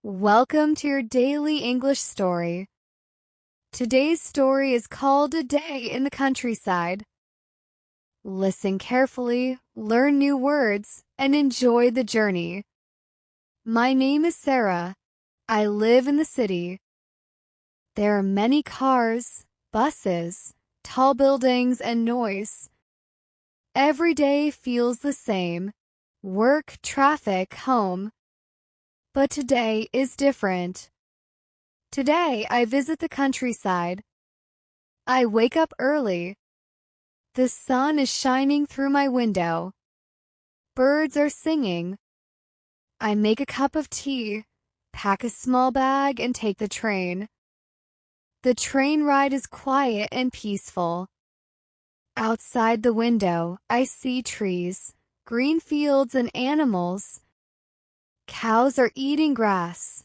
Welcome to your daily English story. Today's story is called A Day in the Countryside. Listen carefully, learn new words, and enjoy the journey. My name is Sarah. I live in the city. There are many cars, buses, tall buildings, and noise. Every day feels the same. Work, traffic, home. But today is different. Today I visit the countryside. I wake up early. The sun is shining through my window. Birds are singing. I make a cup of tea, pack a small bag, and take the train. The train ride is quiet and peaceful. Outside the window, I see trees, green fields, and animals. Cows are eating grass.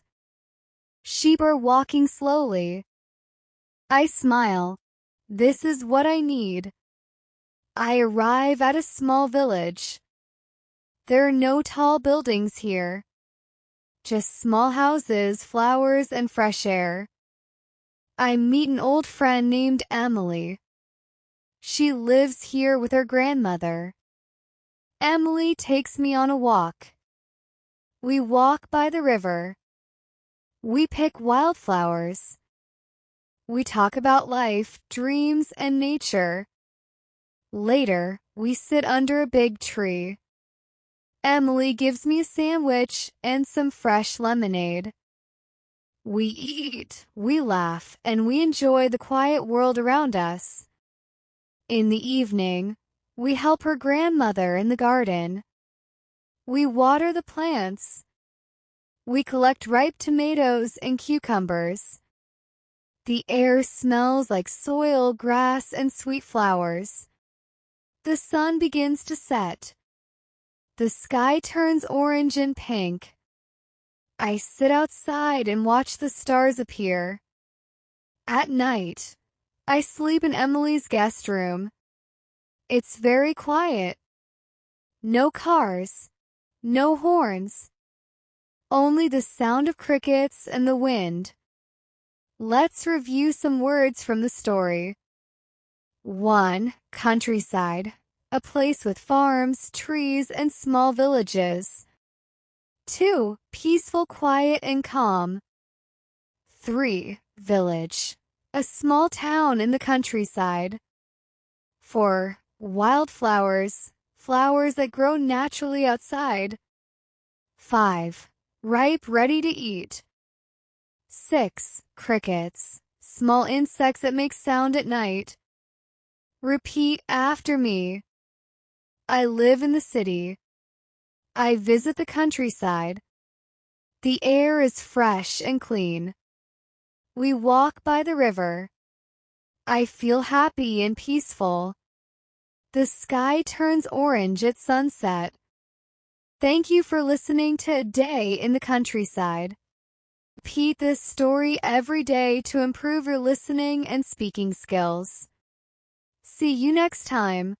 Sheep are walking slowly. I smile. This is what I need. I arrive at a small village. There are no tall buildings here. Just small houses, flowers, and fresh air. I meet an old friend named Emily. She lives here with her grandmother. Emily takes me on a walk. We walk by the river. We pick wildflowers. We talk about life, dreams, and nature. Later, we sit under a big tree. Emily gives me a sandwich and some fresh lemonade. We eat, we laugh, and we enjoy the quiet world around us. In the evening, we help her grandmother in the garden. We water the plants. We collect ripe tomatoes and cucumbers. The air smells like soil, grass, and sweet flowers. The sun begins to set. The sky turns orange and pink. I sit outside and watch the stars appear. At night, I sleep in Emily's guest room. It's very quiet. No cars. No horns. Only the sound of crickets and the wind. Let's review some words from the story. 1. Countryside. A place with farms, trees, and small villages. 2. Peaceful, quiet, and calm. 3. Village. A small town in the countryside. 4. Wildflowers. Flowers that grow naturally outside. 5. Ripe, ready to eat. 6. Crickets. Small insects that make sound at night. Repeat after me. I live in the city. I visit the countryside. The air is fresh and clean. We walk by the river. I feel happy and peaceful. The sky turns orange at sunset. Thank you for listening to A Day in the Countryside. Repeat this story every day to improve your listening and speaking skills. See you next time.